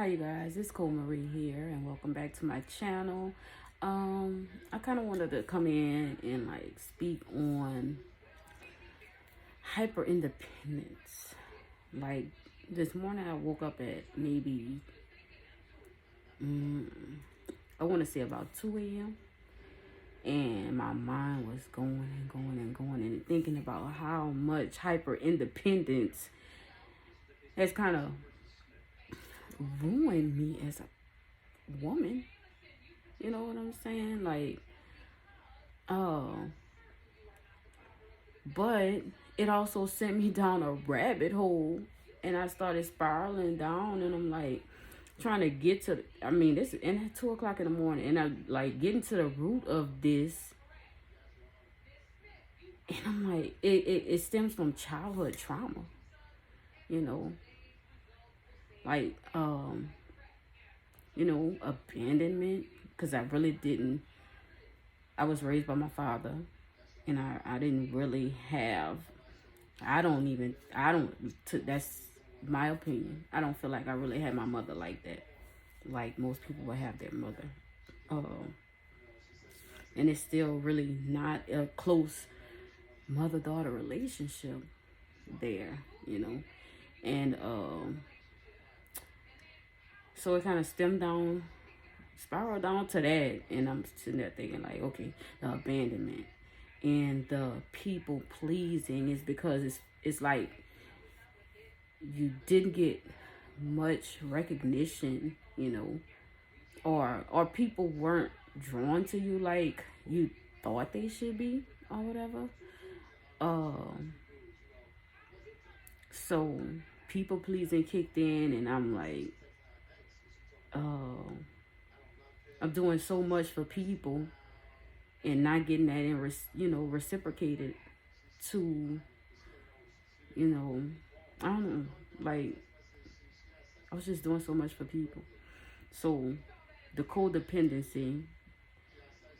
Hi you guys, it's Cole Marie here and welcome back to my channel. I kind of wanted to come in and speak on hyper independence. Like this morning I woke up at maybe I want to say about 2 a.m. and my mind was going and going and going and thinking about how much hyper independence has kind of ruined me as a woman. You know what I'm saying? Uh, but it also sent me down a rabbit hole, and I started spiraling down, and I'm like trying to get to. This and at 2 o'clock in the morning, and I'm like getting to the root of this, and I'm like, it stems from childhood trauma, you know, like abandonment, because I really didn't. I was raised by my father, and I didn't really have. That's my opinion. I don't feel like I really had my mother like that, like most people would have their mother. And it's still really not a close mother-daughter relationship there, And so it kind of spiraled down to that. And I'm sitting there thinking like, okay, the abandonment and the people pleasing is because it's like you didn't get much recognition, or people weren't drawn to you like you thought they should be or whatever. So people pleasing kicked in, and I'm like, I'm doing so much for people and not getting that reciprocated to, I don't know, like I was just doing so much for people. So the codependency,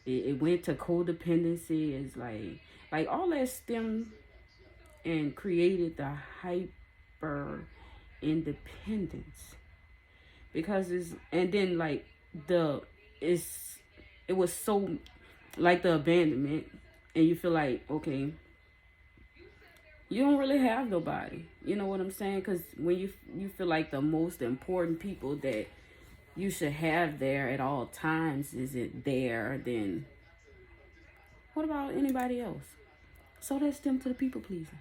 it went to codependency. Is like all that stemmed and created the hyper independence, because it was so like the abandonment, and you feel like, okay, you don't really have nobody, you know what I'm saying? Because when you feel like the most important people that you should have there at all times isn't there, then what about anybody else? So that stemmed to the people pleasing,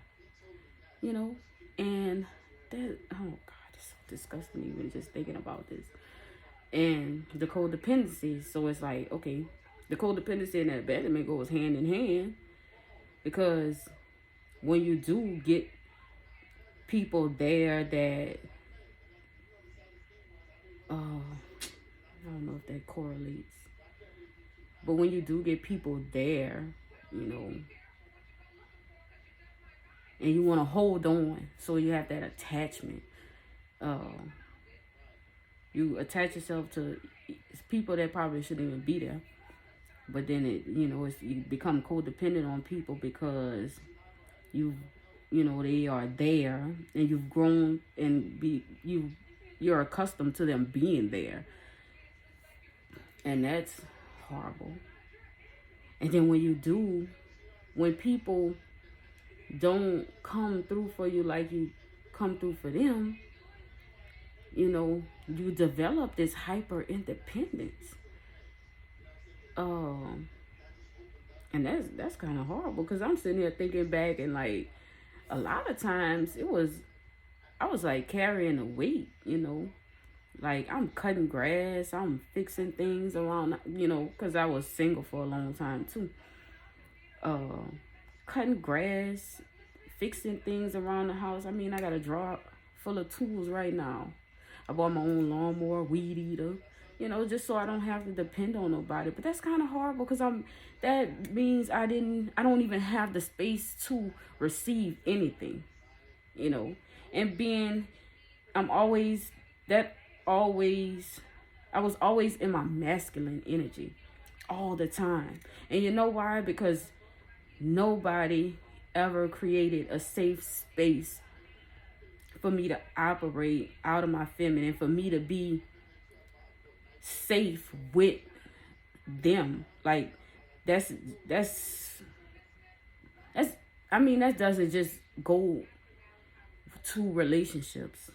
and that, oh god, it's so disgusting even just thinking about this. And the codependency, so it's like, okay, the codependency and the abandonment goes hand in hand, because when you do get people there that I don't know if that correlates, but when you do get people there, and you want to hold on, so you have that attachment. You attach yourself to people that probably shouldn't even be there, but then you become codependent on people because they are there, and you've grown and you're accustomed to them being there, and that's horrible. And then when people don't come through for you like you come through for them, you develop this hyper independence. And that's kind of horrible, because I'm sitting here thinking back, and like a lot of times I was like carrying a weight, like I'm cutting grass, I'm fixing things around, because I was single for a long time too. Cutting grass, fixing things around the house. I got a drawer full of tools right now. I bought my own lawnmower, weed eater, just so I don't have to depend on nobody. But that's kind of horrible, because that means I don't even have the space to receive anything, and I was always in my masculine energy all the time. And you know why? Because nobody ever created a safe space for me to operate out of my feminine, for me to be safe with them. Like that's that's that's I mean, that doesn't just go to relationships,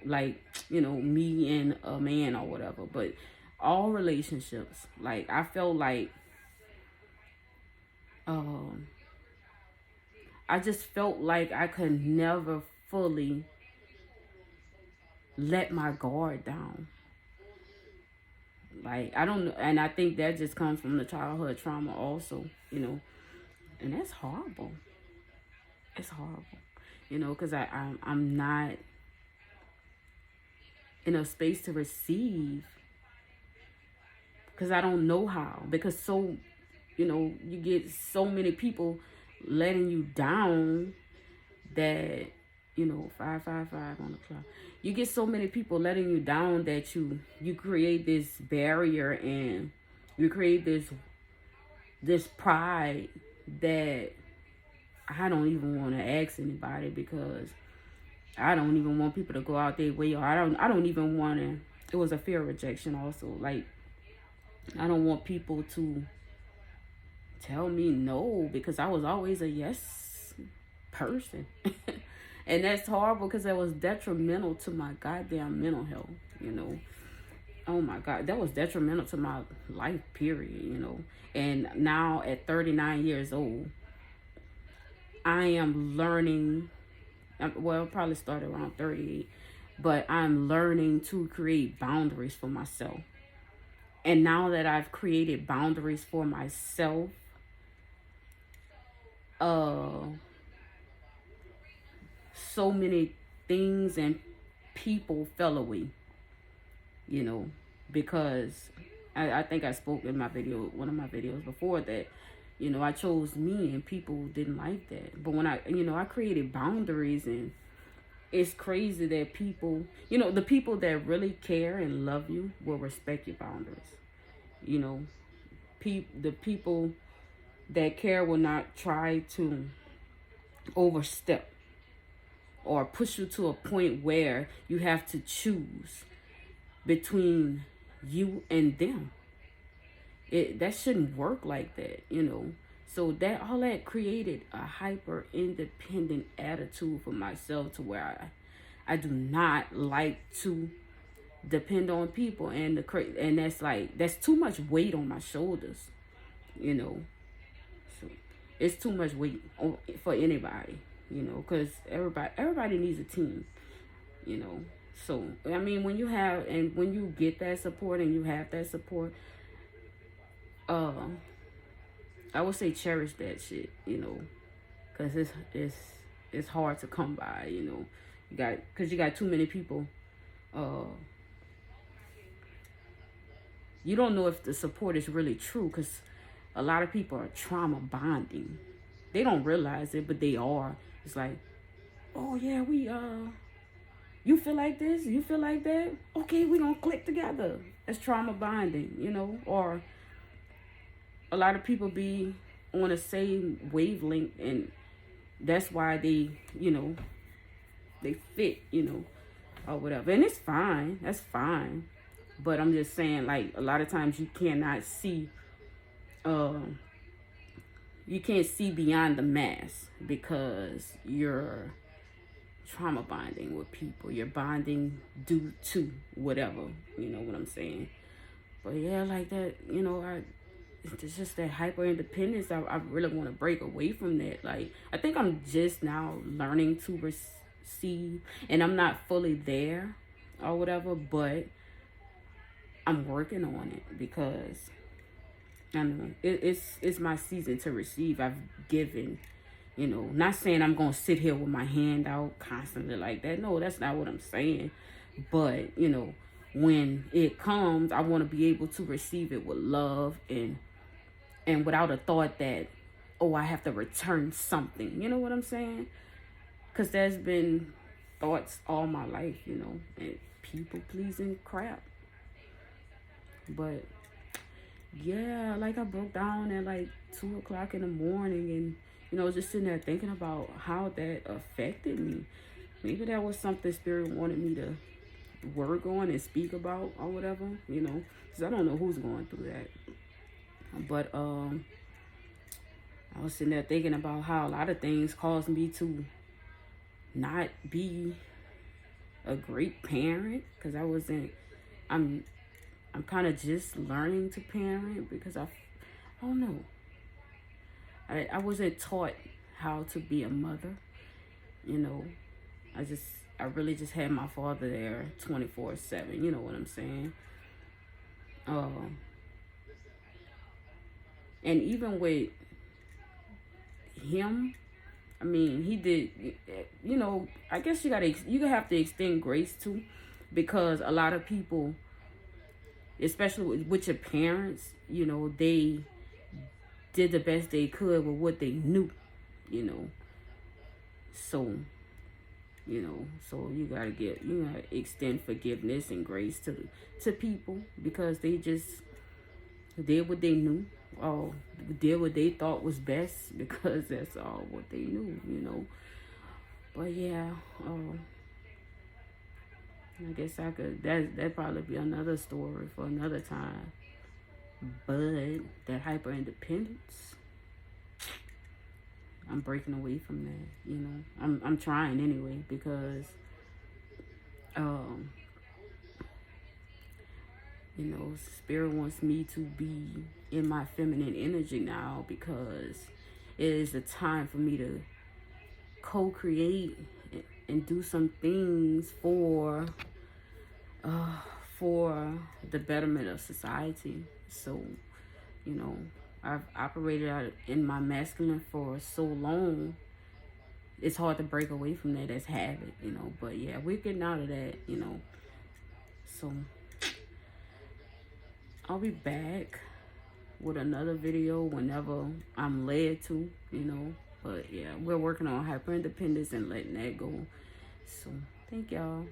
like, me and a man or whatever, but all relationships. Like, I felt like um I just felt like I could never fully let my guard down. Like, I don't know, and I think that just comes from the childhood trauma also, and that's horrible. It's horrible, because I'm not in a space to receive, because I don't know how. Because you get so many people letting you down that, 555 on the clock. You get so many people letting you down that you create this barrier, and you create this pride that I don't even want to ask anybody, because I don't even want people to go out their way, or I don't even want to. It was a fear of rejection also. Like, I don't want people to tell me no, because I was always a yes person. And that's horrible, because that was detrimental to my goddamn mental health, Oh my God, that was detrimental to my life, period, And now at 39 years old, I am learning, well, probably started around 38, but I'm learning to create boundaries for myself. And now that I've created boundaries for myself, so many things and people fell away, because I think I spoke in one of my videos before, that, I chose me and people didn't like that. But when I created boundaries, and it's crazy that people, the people that really care and love you will respect your boundaries. The people that care will not try to overstep or push you to a point where you have to choose between you and them. That shouldn't work like that, So all that created a hyper independent attitude for myself, to where I do not like to depend on people, and that's too much weight on my shoulders, So it's too much weight for anybody, because everybody needs a team, So I mean, when you get that support and you have that support, I would say cherish that shit, because it's hard to come by, because you got too many people. You don't know if the support is really true, because a lot of people are trauma bonding. They don't realize it, but they are. It's like, oh yeah, you feel like this, you feel like that. Okay, we're gonna click together. That's trauma bonding, or a lot of people be on the same wavelength, and that's why they fit, or whatever. And it's fine. That's fine. But I'm just saying, like, a lot of times you cannot see, you can't see beyond the mask, because you're trauma bonding with people. You're bonding due to whatever, you know what I'm saying? But yeah, like that, it's just that hyper independence. I really want to break away from that. Like, I think I'm just now learning to receive, and I'm not fully there or whatever, but I'm working on it, because I know it's my season to receive. I've given, not saying I'm gonna sit here with my hand out constantly like that. No, that's not what I'm saying. But when it comes, I want to be able to receive it with love, and without a thought that, oh, I have to return something. You know what I'm saying? Because there's been thoughts all my life, and people pleasing crap. But yeah, like, I broke down at like 2:00 in the morning, and just sitting there thinking about how that affected me. Maybe that was something Spirit wanted me to word going and speak about or whatever, you know, because I don't know who's going through that. But I was sitting there thinking about how a lot of things caused me to not be a great parent, because I'm kind of just learning to parent, because I don't know. I wasn't taught how to be a mother, you know. I really just had my father there 24/7, you know what I'm saying? And even with him, I mean, he did, you know, I guess you have to extend grace too, because a lot of people, especially with your parents, you know, they did the best they could with what they knew, you know. So, you know, so you gotta extend forgiveness and grace to people, because they just did what they knew, or did what they thought was best, because that's all what they knew, you know. But yeah, I guess that'd probably be another story for another time. But that hyper independence, I'm breaking away from that, you know. I'm trying anyway, because you know, Spirit wants me to be in my feminine energy now, because it is the time for me to co-create and do some things for the betterment of society. So, you know, I've operated out in my masculine for so long, it's hard to break away from that as habit, you know. But yeah, we're getting out of that, you know. So I'll be back with another video whenever I'm led to, you know. But yeah, we're working on hyper independence and letting that go. So thank y'all.